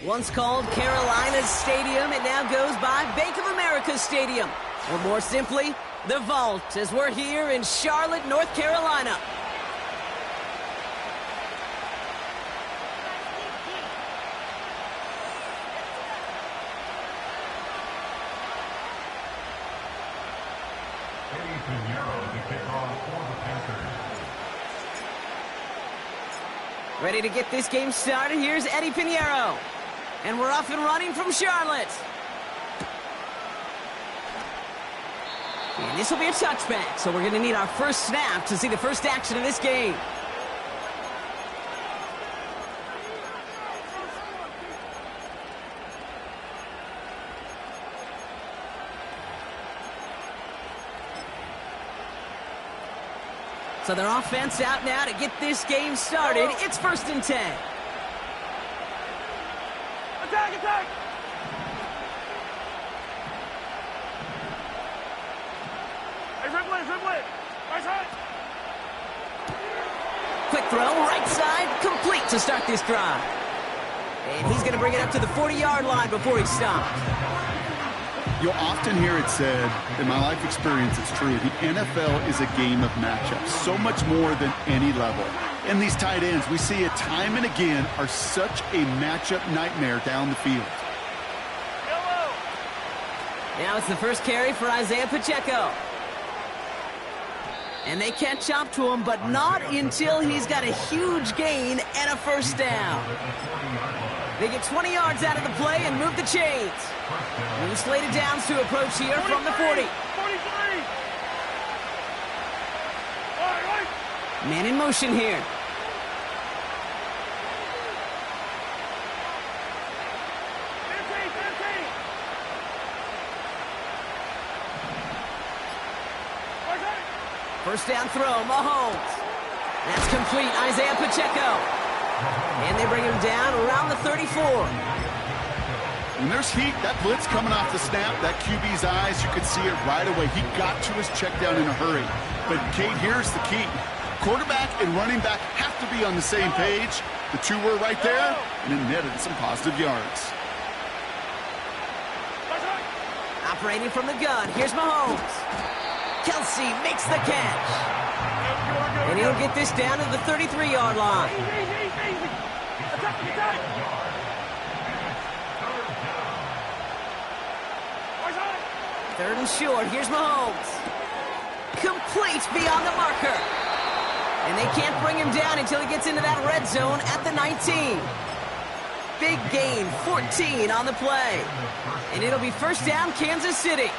Once called Carolina's Stadium, it now goes by Bank of America Stadium. Or more simply, the Vault, as we're here in Charlotte, North Carolina. Ready to get this game started. Here's Eddie Pinheiro. And we're off and running from Charlotte. And this will be a touchback, so we're going to need our first snap to see the first action of this game. So their offense out now to get this game started. It's 1st and 10. Attack, attack! Hey, dribble it. Right side. Quick throw, right side, complete to start this drive. And he's going to bring it up to the 40-yard line before he stops. You'll often hear it said, in my life experience it's true, the NFL is a game of matchups, so much more than any level. And these tight ends, we see it time and again, are such a matchup nightmare down the field. Yellow. Now it's the first carry for Isaiah Pacheco. And they catch up to him, but not until he's got a huge gain and a first down. They get 20 yards out of the play and move the chains. New slated downs to approach here from the 40. 43. Right. Man in motion here. First down throw, Mahomes. That's complete, Isaiah Pacheco. And they bring him down around the 34. When there's heat, that blitz coming off the snap, that QB's eyes, you could see it right away. He got to his check down in a hurry. But, Kate, here's the key. Quarterback and running back have to be on the same page. The two were right there, and it netted some positive yards. Operating from the gun, here's Mahomes. Kelsey makes the catch. And he'll get this down to the 33-yard line. Attack. 3rd and short, here's Mahomes. Complete beyond the marker. And they can't bring him down until he gets into that red zone at the 19. Big gain, 14 on the play. And it'll be first down, Kansas City.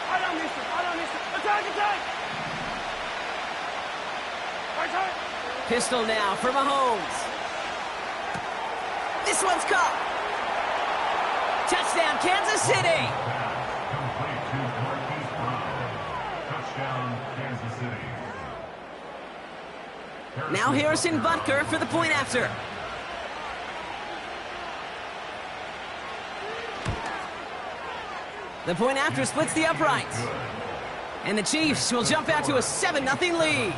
I don't miss it. Attack. Right side. Pistol now for Mahomes. This one's caught. Touchdown, Kansas City. Touchdown, Kansas City. Now Harrison Butker for the point after. The point after splits the uprights. And the Chiefs will jump out to a 7-0 lead.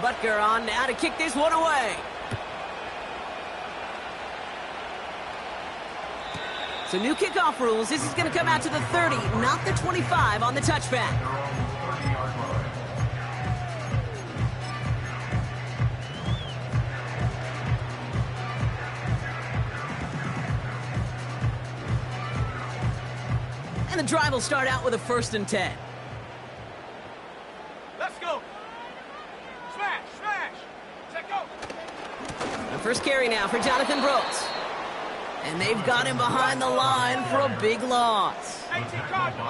Butker on now to kick this one away. So new kickoff rules. This is going to come out to the 30, not the 25 on the touchback. And the drive will start out with a 1st and 10. Let's go. Smash. Set go. The first carry now for Jonathan Brooks. And they've got him behind the line for a big loss. 18 Cardinal.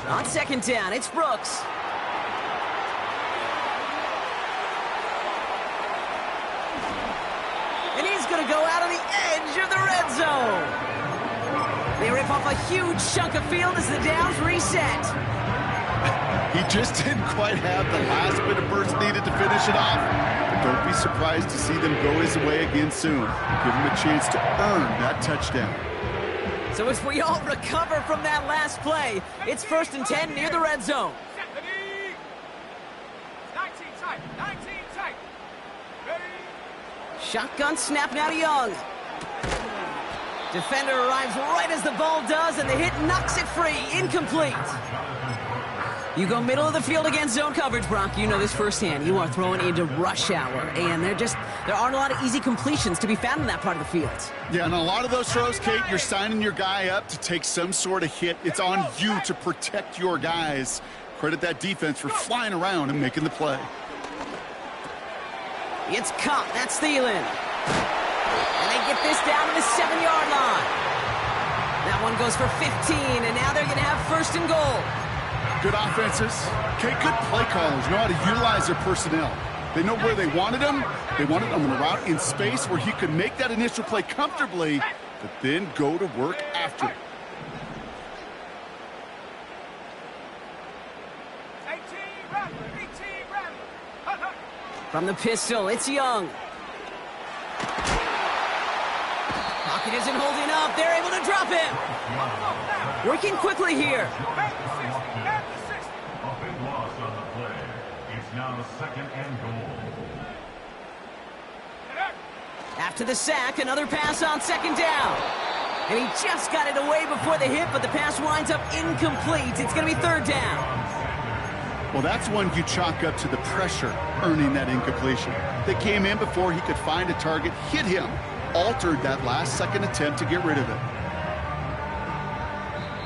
On 2nd down, it's Brooks. And he's going to go out on the edge of the red zone. They rip off a huge chunk of field as the downs reset. He just didn't quite have the last bit of burst needed to finish it off. But don't be surprised to see them go his way again soon. Give him a chance to earn that touchdown. So as we all recover from that last play, it's 1st and 10 near the red zone. 19 tight, 19 tight. Ready? Shotgun snap now to Young. Defender arrives right as the ball does, and the hit knocks it free. Incomplete. You go middle of the field against zone coverage, Brock. You know this firsthand. You are throwing into rush hour, and there aren't a lot of easy completions to be found in that part of the field. Yeah, and a lot of those throws, Kate, you're signing your guy up to take some sort of hit. It's on you to protect your guys. Credit that defense for flying around and making the play. It's caught. That's Thielen. And they get this down to the 7-yard line. That one goes for 15, and now they're going to have 1st and goal. Good offenses. Okay, good play callers know how to utilize their personnel. They know where they wanted him. They wanted him on a route in space where he could make that initial play comfortably, but then go to work after. 18 Rattler. From the pistol, it's Young. Pocket isn't holding up. They're able to drop him. Working quickly here. A big loss on the play. It's now 2nd and goal. After the sack, another pass on 2nd down. And he just got it away before the hit, but the pass winds up incomplete. It's going to be 3rd down. Well, that's one you chalk up to the pressure earning that incompletion. They came in before he could find a target, hit him, altered that last-second attempt to get rid of it.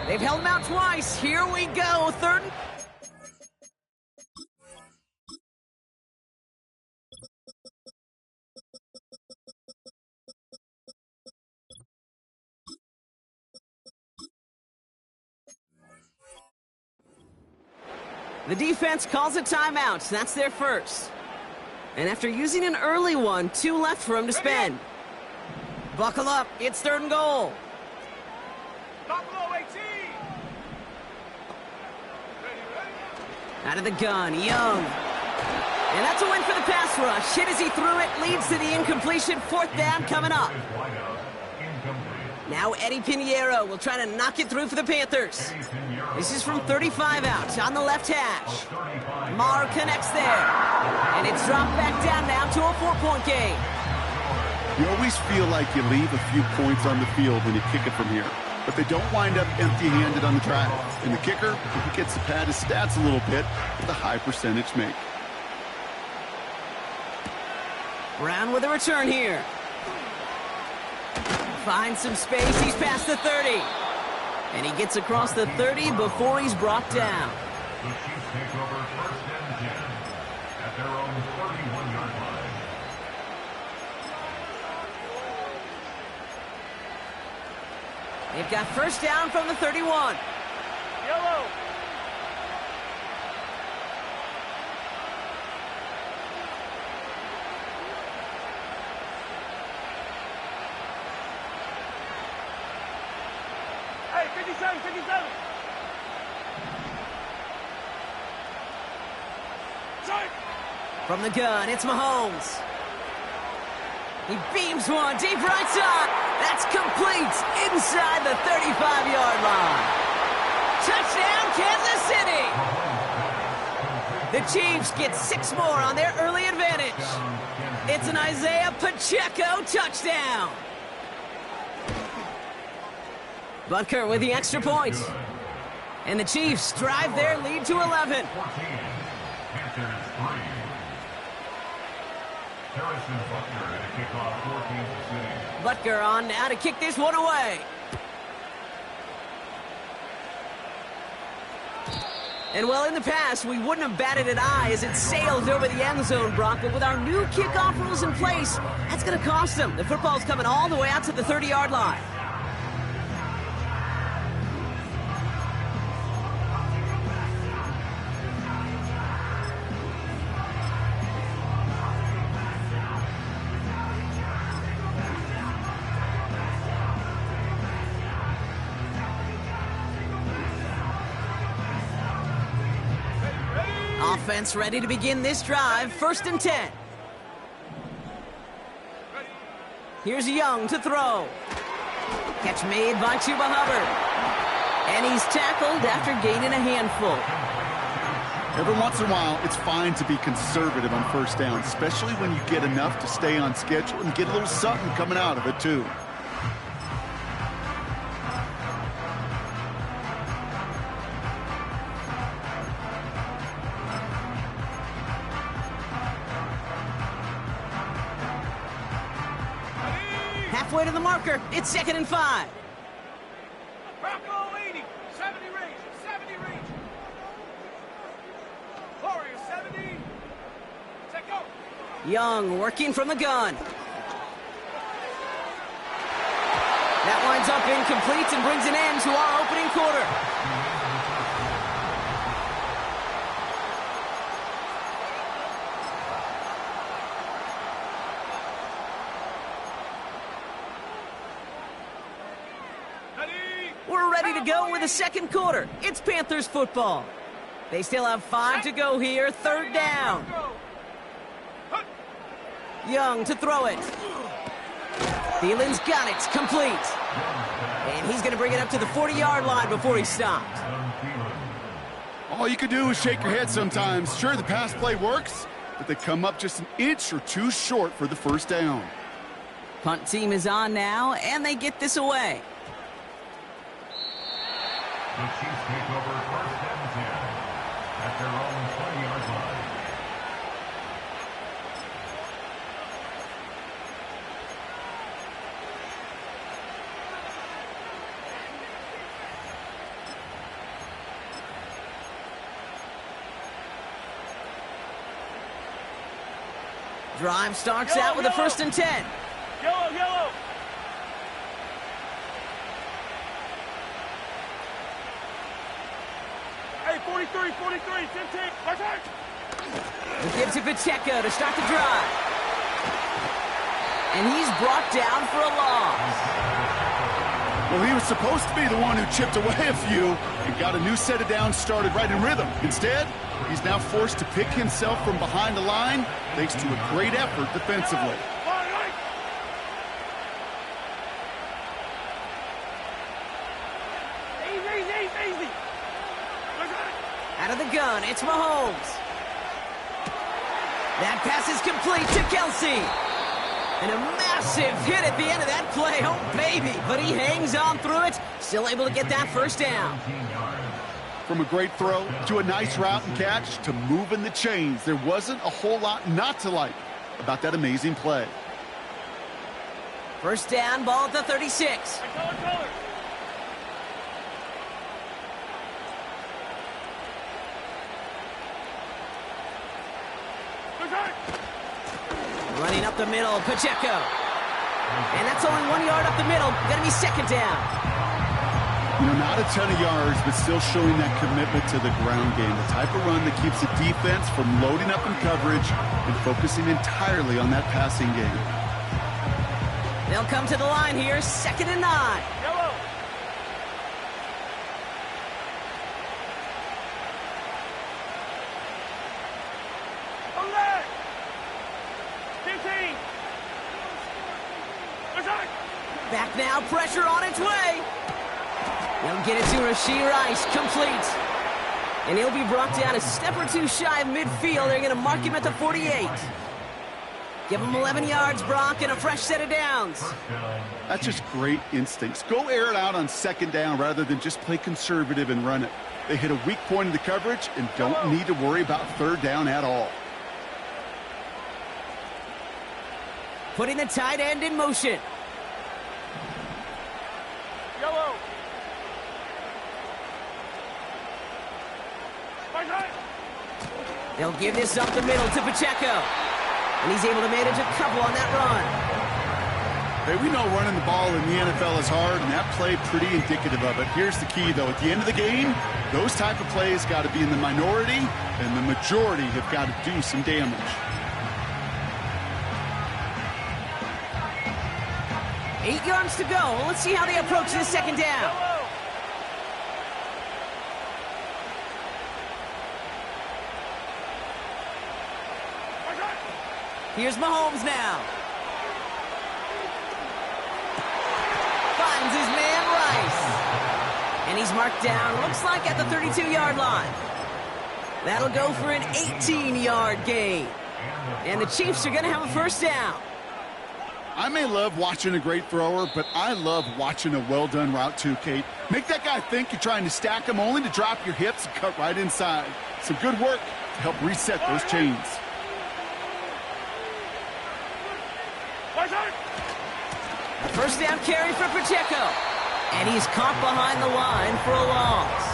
They've held him out twice. Here we go. 3rd. The defense calls a timeout. That's their first. And after using an early one, 2 left for him to spend. Buckle up. It's 3rd and goal. Buffalo 18. Out of the gun, Young. And that's a win for the pass rush. Hit as he threw it, leads to the incompletion. 4th down coming up. Now Eddie Pinheiro will try to knock it through for the Panthers. This is from 35 out on the left hash. Marr connects there. And it's dropped back down now to a 4-point game. You always feel like you leave a few points on the field when you kick it from here. But they don't wind up empty-handed on the drive. And the kicker, if he gets to pad his stats a little bit, with a high percentage make. Brown with a return here. Finds some space. He's past the 30. And he gets across the 30 before he's brought down. The Chiefs take over 1st and 10 at their own 31-yard line. They've got 1st down from the 31. Yellow. Hey, 57, 57. From the gun, it's Mahomes. He beams one deep right side. That's complete inside the 35-yard line. Touchdown, Kansas City. The Chiefs get 6 more on their early advantage. It's an Isaiah Pacheco touchdown. Butker with the extra point. And the Chiefs drive their lead to 11. 14. Panthers 3. Harrison Butker to kick off for Kansas City. Butker on now to kick this one away. And well, in the past, we wouldn't have batted an eye as it sailed over the end zone, Brock. But with our new kickoff rules in place, that's going to cost them. The football's coming all the way out to the 30-yard line. Offense ready to begin this drive. 1st and 10. Here's Young to throw. Catch made by Chuba Hubbard. And he's tackled after gaining a handful. Every once in a while, it's fine to be conservative on 1st down, especially when you get enough to stay on schedule and get a little something coming out of it, too. Halfway to the marker. It's 2nd and 5. Bronco 80. 70 range. 70 range. Warrior 70. Set go. Young working from the gun. That winds up incomplete and brings an end to our opening quarter. We're ready to go with the 2nd quarter. It's Panthers football. They still have 5 to go here. 3rd down. Young to throw it. Thielen's got it. Complete. And he's going to bring it up to the 40-yard line before he stopped. All you can do is shake your head sometimes. Sure, the pass play works, but they come up just an inch or two short for the 1st down. Punt team is on now, and they get this away. The Chiefs take over 1st and 10 at their own 20-yard line. Drive starts out with a 1st and 10. Yellow. Hey, 43, 15. Attack. He gives it Pacheco to start the drive. And he's brought down for a loss. Well, he was supposed to be the one who chipped away a few and got a new set of downs started right in rhythm. Instead, he's now forced to pick himself from behind the line thanks to a great effort defensively. Easy. Out of the gun, it's Mahomes. That pass is complete to Kelsey. And a massive hit at the end of that play. Oh, baby. But he hangs on through it. Still able to get that 1st down. From a great throw to a nice route and catch to moving the chains, there wasn't a whole lot not to like about that amazing play. 1st down, ball at the 36. Color. Running up the middle, Pacheco. And that's only 1 yard up the middle. Gonna be 2nd down. You know, not a ton of yards, but still showing that commitment to the ground game. The type of run that keeps the defense from loading up in coverage and focusing entirely on that passing game. They'll come to the line here, 2nd and 9. Yellow. Left. 15. Attack. Back now, pressure on its way. They'll get it to Rashee Rice, complete. And he'll be brought down a step or two shy of midfield. They're going to mark him at the 48. Give him 11 yards, Brock, and a fresh set of downs. That's just great instincts. Go air it out on 2nd down rather than just play conservative and run it. They hit a weak point in the coverage and don't need to worry about 3rd down at all. Putting the tight end in motion. Yellow. They'll give this up the middle to Pacheco. And he's able to manage a couple on that run. Hey, we know running the ball in the NFL is hard, and that play pretty indicative of it. Here's the key, though. At the end of the game, those type of plays got to be in the minority, and the majority have got to do some damage. 8 yards to go. Let's see how they approach this 2nd down. Here's Mahomes now. Finds his man Rice. And he's marked down, looks like at the 32-yard line. That'll go for an 18-yard gain. And the Chiefs are going to have a first down. I may love watching a great thrower, but I love watching a well-done route too, Kate. Make that guy think you're trying to stack him only to drop your hips and cut right inside. Some good work to help reset those chains. A first down carry for Pacheco. And he's caught behind the line for a loss.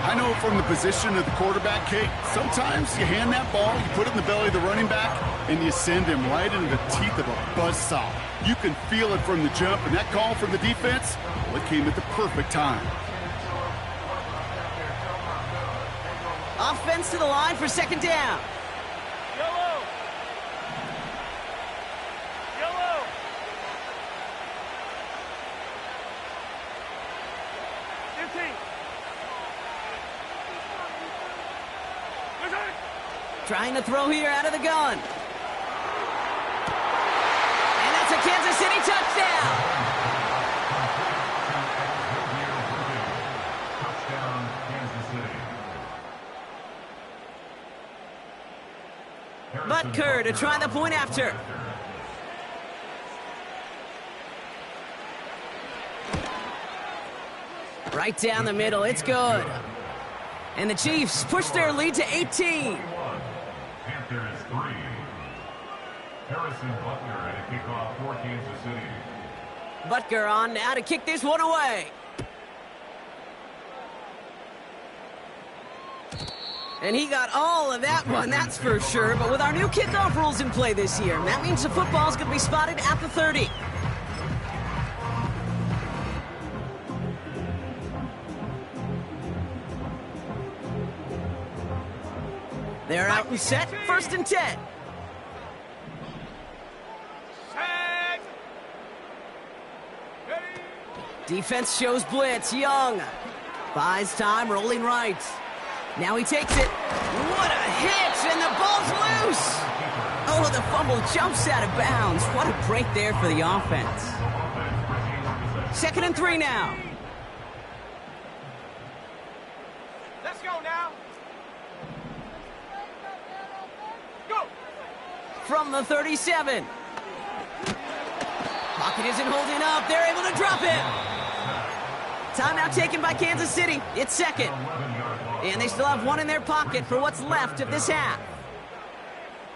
I know from the position of the quarterback, Kate, sometimes you hand that ball, you put it in the belly of the running back, and you send him right into the teeth of a buzzsaw. You can feel it from the jump, and that call from the defense, well, it came at the perfect time. Offense to the line for second down. Yellow. Yellow. Trying to throw here out of the gun. And that's a Kansas City touchdown. Touchdown, Kansas City. Butker to try the point after. Right down the middle, it's good. And the Chiefs push their lead to 18. Panthers 3. Harrison Butker at a kickoff for Kansas City. Butker on now to kick this one away. And he got all of that one, that's for sure. But with our new kickoff rules in play this year, that means the football's going to be spotted at the 30. They're out and set, 1st and 10. Defense shows blitz. Young buys time, rolling right. Now he takes it. What a hit, and the ball's loose. Oh, the fumble jumps out of bounds. What a break there for the offense. 2nd and 3 now. Let's go now. Go. From the 37. Pocket isn't holding up. They're able to drop it. Timeout taken by Kansas City. It's 2nd. And they still have one in their pocket for what's left of this half.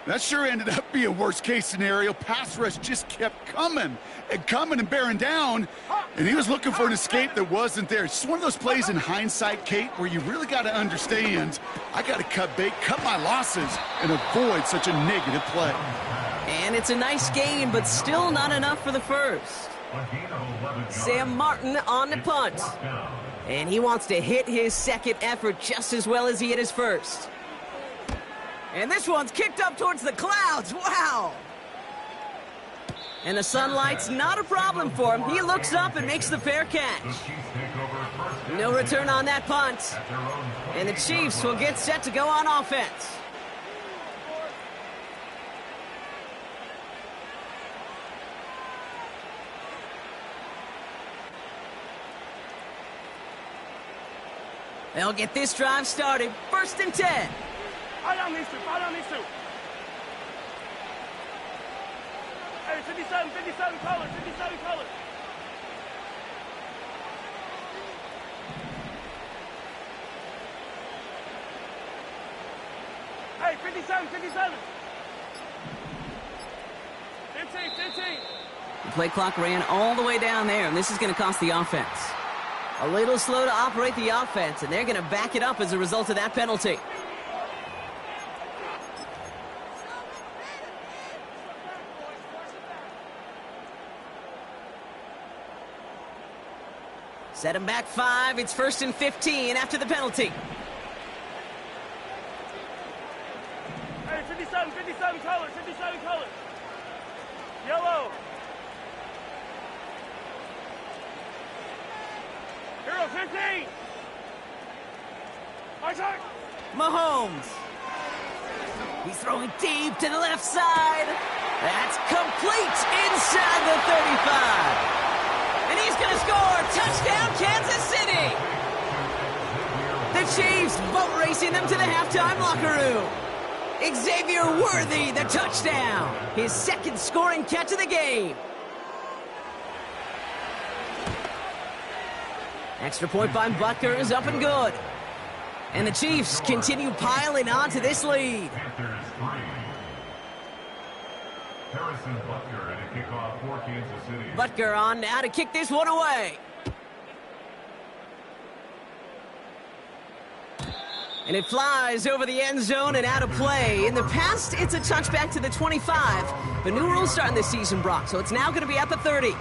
That sure ended up being a worst-case scenario. Pass rush just kept coming and bearing down. And he was looking for an escape that wasn't there. It's just one of those plays in hindsight, Kate, where you really got to understand, I got to cut bait, cut my losses, and avoid such a negative play. And it's a nice gain, but still not enough for the first. Sam Martin on the punt. And he wants to hit his second effort just as well as he hit his first. And this one's kicked up towards the clouds. Wow! And the sunlight's not a problem for him. He looks up and makes the fair catch. No return on that punt. And the Chiefs will get set to go on offense. They'll get this drive started. 1st and 10. Fall down these two. Fall down these two. Hey, 57 colors. 57 colors. Hey, 57. 15. The play clock ran all the way down there, and this is going to cost the offense. A little slow to operate the offense, and they're going to back it up as a result of that penalty. Set him back 5. It's 1st and 15 after the penalty. Hey, 57 colors. 57 colors. Yellow. Hero 15. My turn. Mahomes. He's throwing deep to the left side. That's complete inside the 35. And he's going to score. Touchdown, Kansas City. The Chiefs boat racing them to the halftime locker room. Xavier Worthy, the touchdown. His second scoring catch of the game. Extra point by Butker is up and good. And the Chiefs continue piling on to this lead. Panthers 3. Harrison Butker and a kickoff for Kansas City. Butker on now to kick this one away. And it flies over the end zone and out of play. In the past, it's a touchback to the 25. The new rules starting this season, Brock, so it's now going to be at the 30.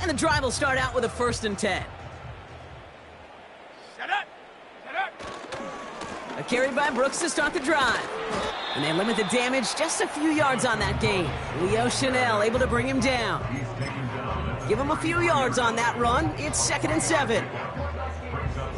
And the drive will start out with a 1st and 10. Shut up! Shut up! A carry by Brooks to start the drive. And they limit the damage just a few yards on that gain. Leo Chanel able to bring him down. Give him a few yards on that run. It's 2nd and 7.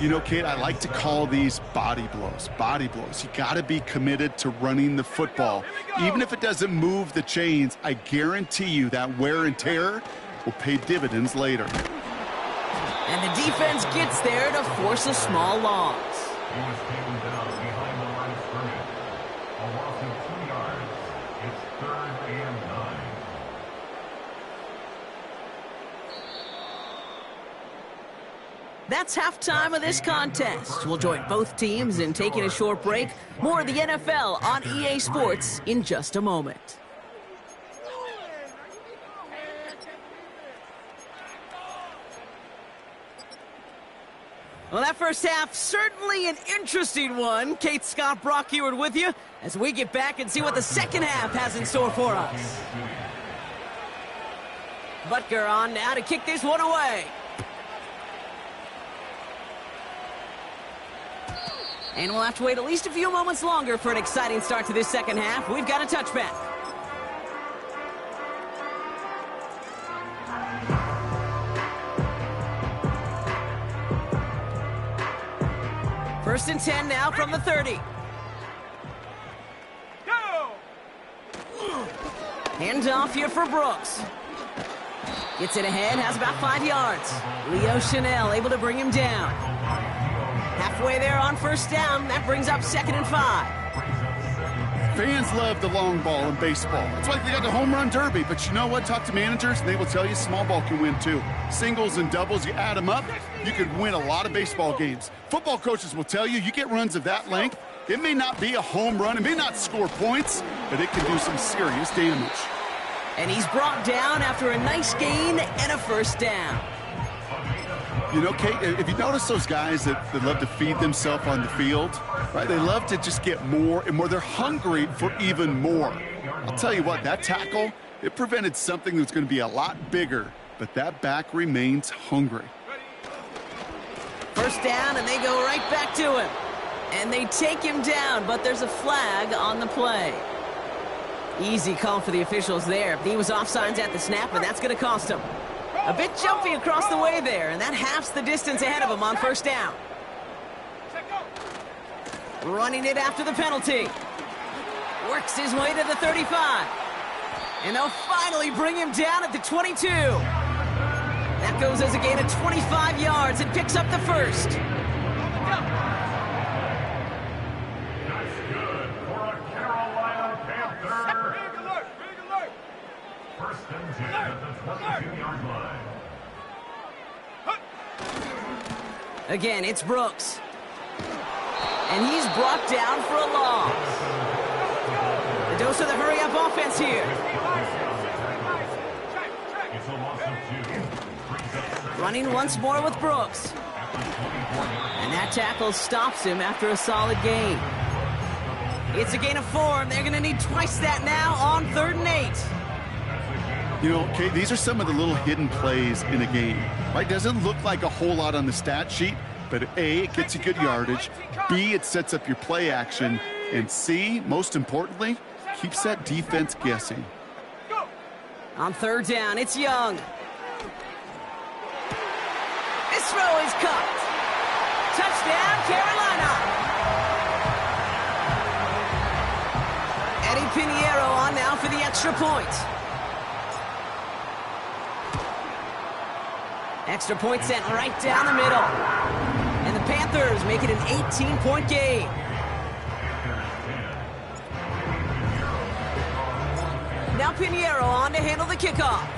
You know, Kate, I like to call these body blows. Body blows. You got to be committed to running the football. Even if it doesn't move the chains, I guarantee you that wear and tear will pay dividends later. And the defense gets there to force a small loss. He was taken down behind the line of scrimmage. A loss of 2 yards. It's 3rd and 9. That's halftime of this contest. We'll join both teams in taking a short break. More of the NFL on EA Sports in just a moment. Well, that first half, certainly an interesting one. Kate, Scott, Brock Ewart with you as we get back and see what the second half has in store for us. Butker on now to kick this one away. And we'll have to wait at least a few moments longer for an exciting start to this second half. We've got a touchback. First and 10 now from the 30. Go! Hand off here for Brooks. Gets it ahead, has about 5 yards. Leo Chanel able to bring him down. Halfway there on 1st down. That brings up 2nd and 5. Fans love the long ball in baseball. It's like they got the home run derby. But you know what? Talk to managers, and they will tell you small ball can win too. Singles and doubles, you add them up, you could win a lot of baseball games. Football coaches will tell you, you get runs of that length, it may not be a home run, it may not score points, but it can do some serious damage. And he's brought down after a nice gain and a 1st down. You know, Kate, if you notice those guys that love to feed themselves on the field, right? They love to just get more and more. They're hungry for even more. I'll tell you what, that tackle, it prevented something that's going to be a lot bigger, but that back remains hungry. 1st down, and they go right back to him. And they take him down, but there's a flag on the play. Easy call for the officials there. He was offsides at the snap, and that's going to cost him. A bit jumpy across the way there, and that halves the distance ahead of him on 1st down. Running it after the penalty. Works his way to the 35. And they'll finally bring him down at the 22. That goes as a gain of 25 yards and picks up the 1st. That's good for a Carolina Panther. Big alert! Big alert! 1st and 10 at the 22-yard line. Again, it's Brooks. And he's brought down for a loss. The dose of the hurry-up offense here. It's a loss of 2. Running once more with Brooks. And that tackle stops him after a solid gain. It's a gain of 4, and they're going to need twice that now on 3rd and 8. You know, Kate, these are some of the little hidden plays in a game, right? Doesn't look like a whole lot on the stat sheet, but A, it gets you good yardage, B, it sets up your play action, and C, most importantly, keeps that defense guessing. On 3rd down, it's Young. throw is caught. Touchdown, Carolina. Eddie Pinheiro on now for the extra point. Extra point sent right down the middle. And the Panthers make it an 18-point game. Now Pinheiro on to handle the kickoff.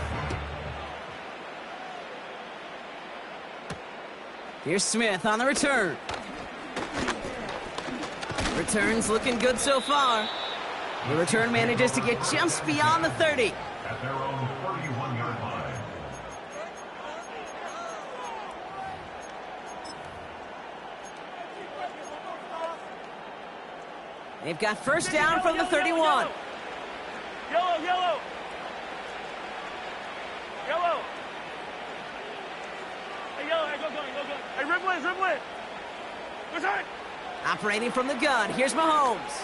Here's Smith on the return. Return's looking good so far. The return manages to get just beyond the 30. At their own 31-yard line. They've got first down from the 31. Yellow, yellow. Yellow. Hey, yellow. Hey, go. Hey, rip it. Go side. Operating from the gun, here's Mahomes.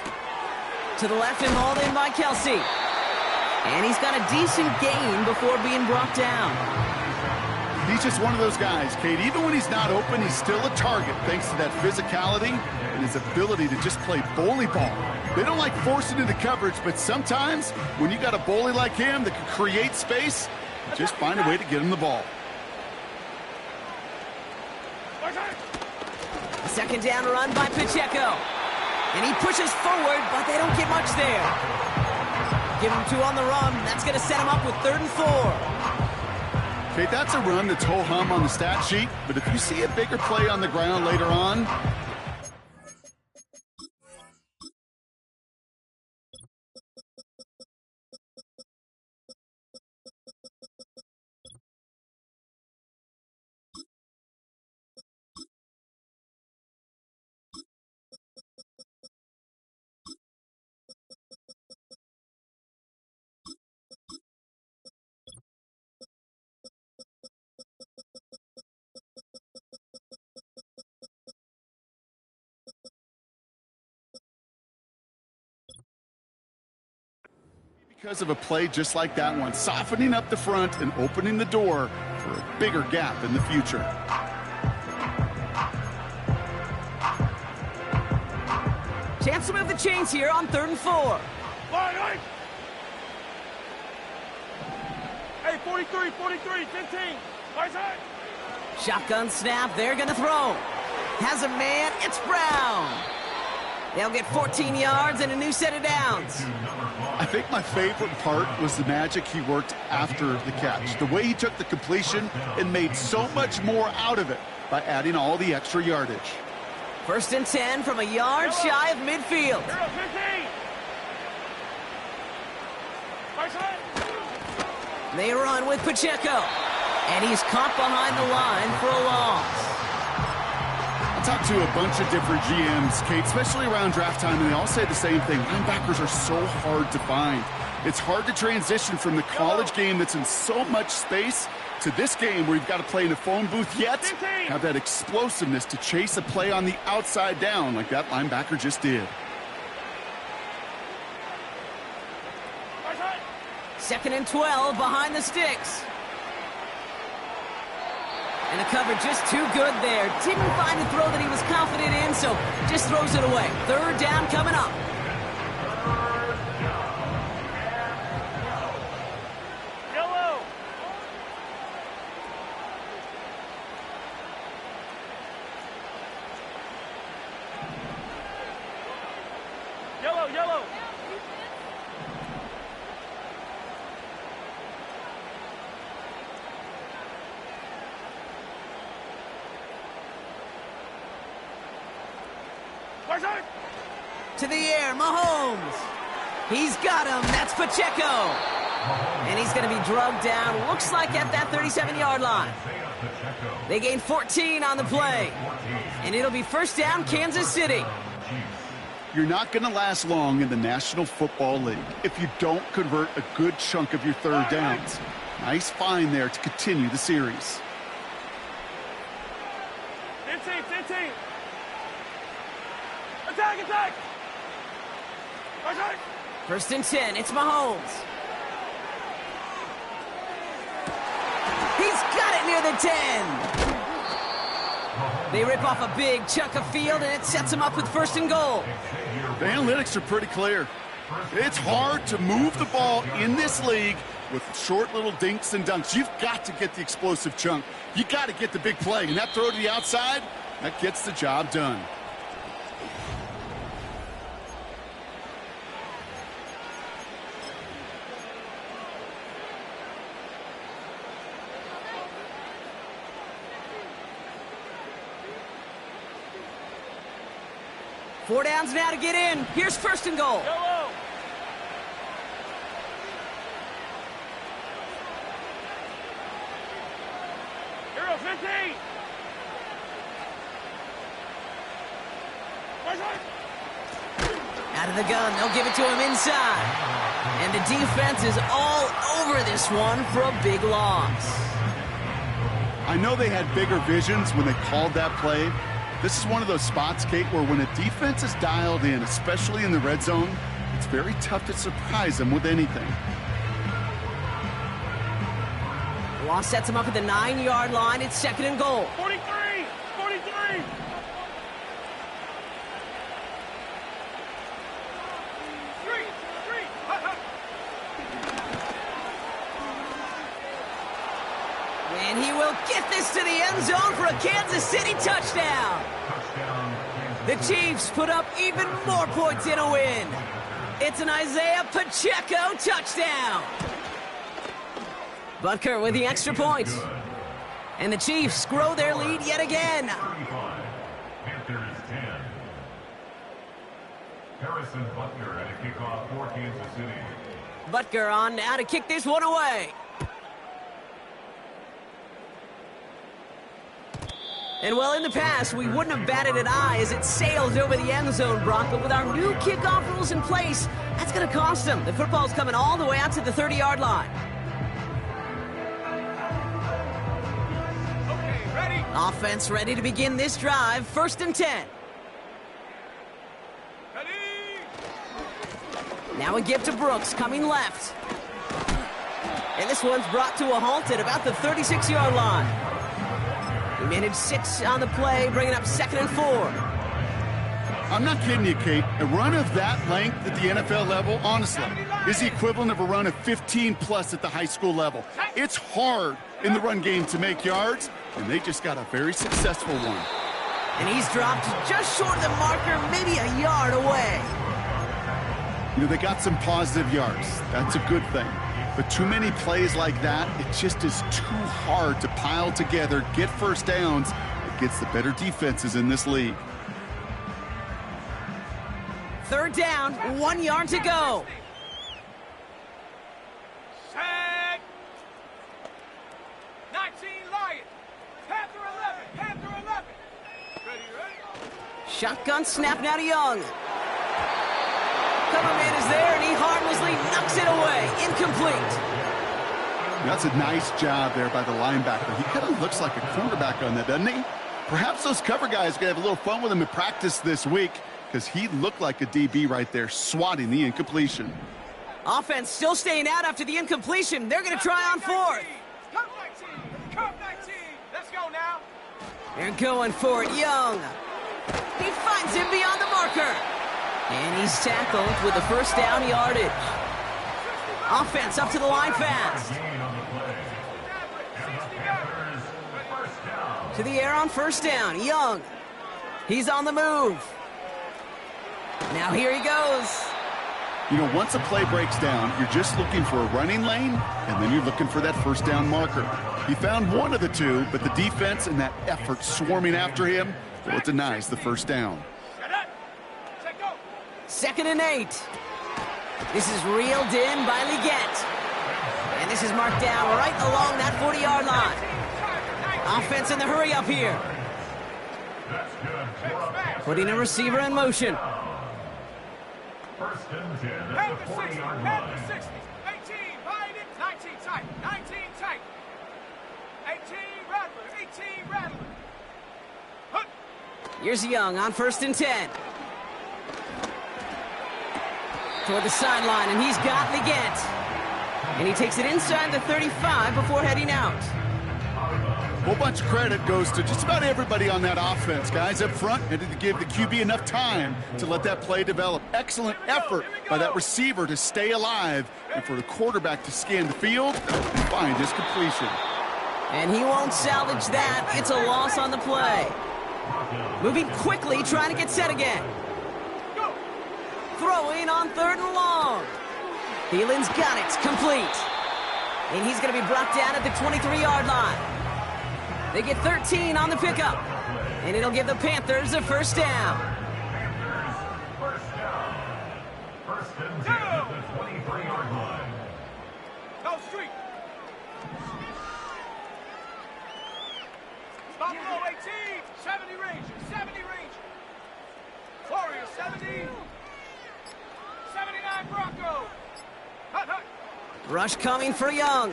To the left and hauled in by Kelsey. And he's got a decent gain before being brought down. He's just one of those guys, Kate. Even when he's not open, he's still a target thanks to that physicality and his ability to just play bully ball. They don't like forcing into coverage, but sometimes when you got a bully like him that can create space, just find a way to get him the ball. Second down run by Pacheco. And he pushes forward, but they don't get much there. Give him 2 on the run. That's going to set him up with 3rd and 4. Okay, that's a run that's ho-hum on the stat sheet, but if you see a bigger play on the ground later on, because of a play just like that one, softening up the front and opening the door for a bigger gap in the future. Chance to move the chains here on 3rd and 4. Line. Hey, 43, 15. Right side. Shotgun snap, they're going to throw. Has a man, it's Brown. They'll get 14 yards and a new set of downs. I think my favorite part was the magic he worked after the catch. The way he took the completion and made so much more out of it by adding all the extra yardage. 1st and 10 from a yard shy of midfield. 15. Right side. They run with Pacheco. And he's caught behind the line for a loss. I talked to a bunch of different GMs, Kate, especially around draft time, and they all say the same thing. Linebackers are so hard to find. It's hard to transition from the college game that's in so much space to this game where you've got to play in a phone booth, yet have that explosiveness to chase a play on the outside down like that linebacker just did. 2nd and 12 behind the sticks. And the cover just too good there. Didn't find a throw that he was confident in, so just throws it away. 3rd down coming up. Yellow. Yellow. To the air, Mahomes. He's got him. That's Pacheco. And he's going to be drugged down, looks like at that 37-yard line. They gain 14 on the play. And it'll be 1st down, Kansas City. You're not going to last long in the National Football League if you don't convert a good chunk of your 3rd downs. Nice find there to continue the series. 15. Attack. 1st and 10, it's Mahomes. He's got it near the 10. They rip off a big chunk of field, and it sets them up with 1st and goal. The analytics are pretty clear. It's hard to move the ball in this league with short little dinks and dunks. You've got to get the explosive chunk. You got to get the big play. And that throw to the outside, that gets the job done. Four downs now to get in. Here's 1st and goal. Yellow. Hero 15. Out of the gun, they'll give it to him inside. And the defense is all over this one for a big loss. I know they had bigger visions when they called that play. This is one of those spots, Kate, where when a defense is dialed in, especially in the red zone, it's very tough to surprise them with anything. The loss sets him up at the 9-yard line. It's 2nd and goal. 43. 43. And he will get this to the end zone for a Kansas City touchdown. The Chiefs put up even more points in a win. It's an Isaiah Pacheco touchdown. Butker with the extra point. And the Chiefs grow their lead yet again. Panthers 10. Harrison Butker at a kickoff for Kansas City. Butker on now to kick this one away. And well, in the past, we wouldn't have batted an eye as it sails over the end zone, Brock. But with our new kickoff rules in place, that's going to cost them. The football's coming all the way out to the 30-yard line. Okay, ready. Offense ready to begin this drive. 1st and 10. Ready. Now a give to Brooks, coming left. And this one's brought to a halt at about the 36-yard line. He managed 6 on the play, bringing up 2nd and 4. I'm not kidding you, Kate. A run of that length at the NFL level, honestly, is the equivalent of a run of 15-plus at the high school level. It's hard in the run game to make yards, and they just got a very successful one. And he's dropped just short of the marker, maybe a yard away. You know, they got some positive yards. That's a good thing. But too many plays like that, it just is too hard to pile together, get 1st downs. It gets the better defenses in this league. 3rd down, 1 yard to go. Set. 19 Lions. Panther 11. Panther 11. Ready, ready. Shotgun snap now to Young. Cover man is there, and he harmlessly knocks it away. Incomplete. That's a nice job there by the linebacker. He kind of looks like a cornerback on that, doesn't he? Perhaps those cover guys are going to have a little fun with him in practice this week because he looked like a DB right there, swatting the incompletion. Offense still staying out after the incompletion. They're going to try on 4th. Come 19. Come 19. Let's go now. They're going for it. Young. He finds him beyond the marker. And he's tackled with the 1st down yardage. Offense up to the line fast. To the air on 1st down. Young. He's on the move. Now here he goes. You know, once a play breaks down, you're just looking for a running lane, and then you're looking for that 1st down marker. He found one of the two, but the defense and that effort swarming after him, well, it denies the 1st down. 2nd and 8. This is reeled in by Leggett. And this is marked down right along that 40-yard line. Offense in the hurry up here. Putting a receiver in motion. 1st and 10 at the 40-yard line. 60. 18. Behind it. 19 tight. 19 tight. 18 Rattler. 18 Rattler. Here's Young on 1st and 10. Toward the sideline, and he's got Leggett. And he takes it inside the 35 before heading out. whole bunch of credit goes to just about everybody on that offense. Guys up front had to give the QB enough time to let that play develop. Excellent effort by that receiver to stay alive and for the quarterback to scan the field and find his completion. And he won't salvage that. It's a loss on the play. Moving quickly, trying to get set again. Throwing on 3rd and long. Thielen's got it. Complete. And he's going to be brought down at the 23-yard line. They get 13 on the pickup. And it'll give the Panthers a first down. First and 10 at the 23-yard line. Go street. Buffalo 18, 70 Rangers, 70 Rangers. Warriors 70, 79 Bronco. Hut, hut. Rush coming for Young.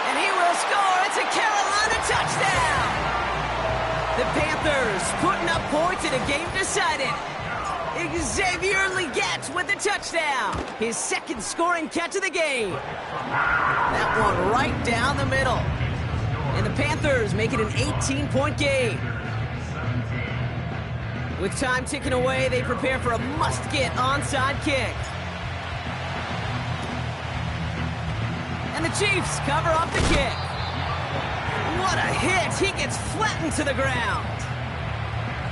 And he will score. It's a Carolina touchdown. The Panthers putting up points in a game decided. Xavier Legette with the touchdown. His 2nd scoring catch of the game. That one right down the middle. And the Panthers make it an 18-point game. With time ticking away, they prepare for a must-get onside kick. And the Chiefs cover up the kick. What a hit. He gets flattened to the ground.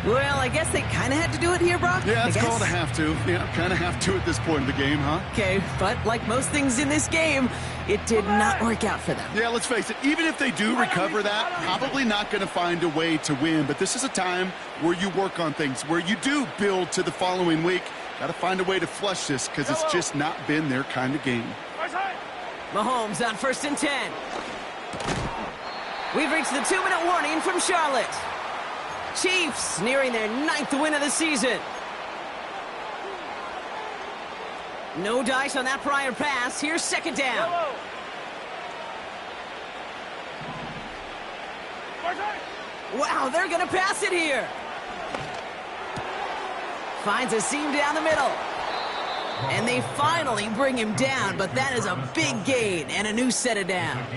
Well, I guess they kind of had to do it here, Brock. Yeah, it's called a have to. Yeah, kind of have to at this point in the game, huh? Okay, but like most things in this game, it did not work out for them. Yeah, let's face it. Even if they do recover that, probably not going to find a way to win. But this is a time where you work on things, where you do build to the following week. Got to find a way to flush this because it's just not been their kind of game. Mahomes on 1st and 10. We've reached the 2-minute warning from Charlotte. Chiefs nearing their 9th win of the season. No dice on that prior pass. Here's 2nd down. Wow, they're going to pass it here. Finds a seam down the middle. And they finally bring him down, but that is a big gain and a new set of downs.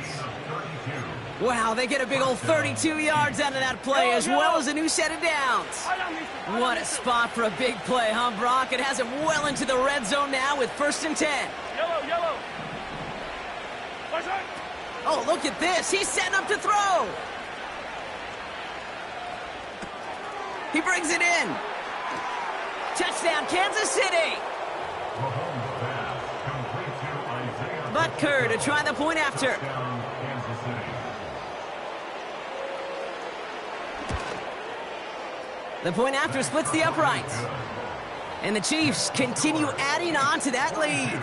Wow, they get a big old 32 yards out of that play, as well as a new set of downs. What a spot for a big play, huh, Brock? It has him well into the red zone now with 1st and 10. Yellow. Oh, look at this. He's setting up to throw. He brings it in. Touchdown, Kansas City. Butker to try the point after. The point after splits the uprights. And the Chiefs continue adding on to that lead.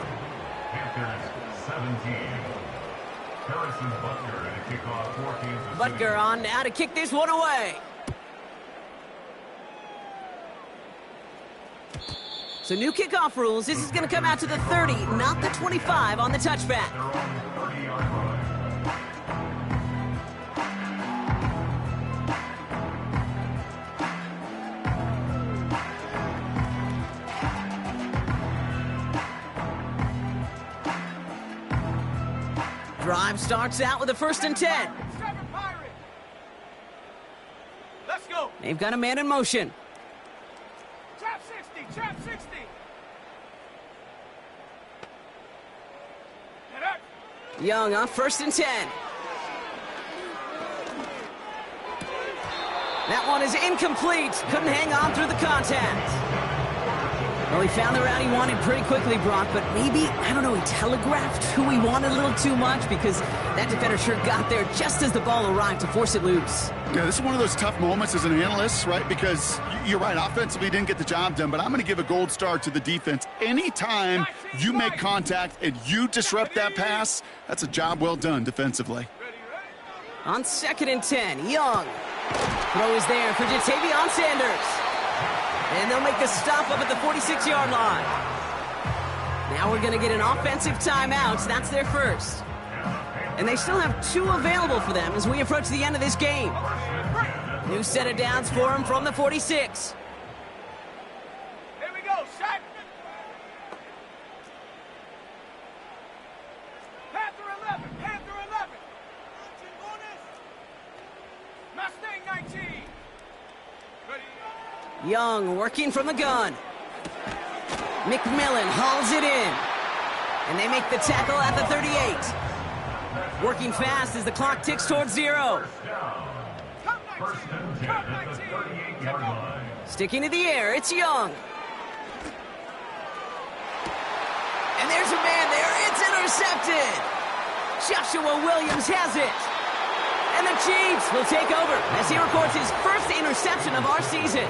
Butker on now to kick this one away. So new kickoff rules. This is going to come out to the 30, not the 25 on the touchback. Drive starts out with a 1st and 10. Let's go. They've got a man in motion. Trap 60. Young on 1st and 10. That one is incomplete. Couldn't hang on through the contact. Well, he found the route he wanted pretty quickly, Brock, but maybe, I don't know, he telegraphed who he wanted a little too much because that defender sure got there just as the ball arrived to force it loose. Yeah, this is one of those tough moments as an analyst, right? Because you're right, offensively didn't get the job done, but I'm going to give a gold star to the defense. Anytime you make contact and you disrupt that pass, that's a job well done defensively. On 2nd and 10, Young. Throw is there for Jatavion Sanders. And they'll make the stop up at the 46-yard line. Now we're going to get an offensive timeout. That's their first. And they still have 2 available for them as we approach the end of this game. New set of downs for them from the 46. Here we go, set. Panther 11. Young working from the gun. McMillan hauls it in. And they make the tackle at the 38. Working fast as the clock ticks towards 0. Come 19. Come 19. Take over. Sticking to the air, it's Young. And there's a man there. It's intercepted. Joshua Williams has it. And the Chiefs will take over as he records his first interception of our season.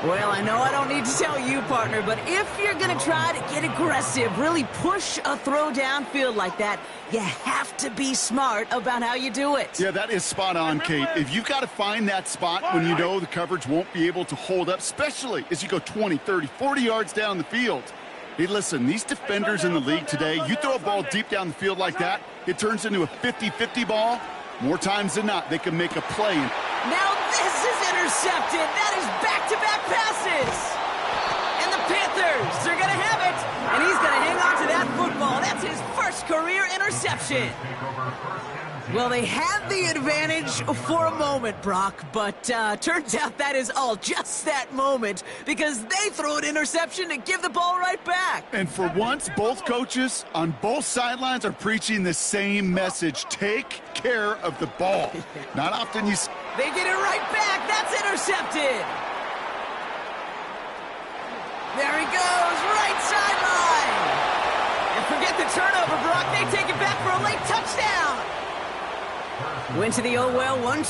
Well, I know I don't need to tell you, partner, but if you're going to try to get aggressive, really push a throw downfield like that, you have to be smart about how you do it. Yeah, that is spot on, Kate. If you've got to find that spot when you know the coverage won't be able to hold up, especially as you go 20, 30, 40 yards down the field. Hey, listen, these defenders in the league today, you throw a ball deep down the field like that, it turns into a 50-50 ball. More times than not, they can make a play. Now this is intercepted. That is back-to-back passes. And the Panthers are going to have it. And he's going to hang on to that football. That's his first career interception. Well, they had the advantage for a moment, Brock, but turns out that is all just that moment because they throw an interception to give the ball right back. And for once, both coaches on both sidelines are preaching the same message. Take care of the ball. Not often you... They get it right back. That's intercepted. There he goes, right sideline. And forget the turnover, Brock. They take it back for a late touchdown. Went to the oh well 1-2.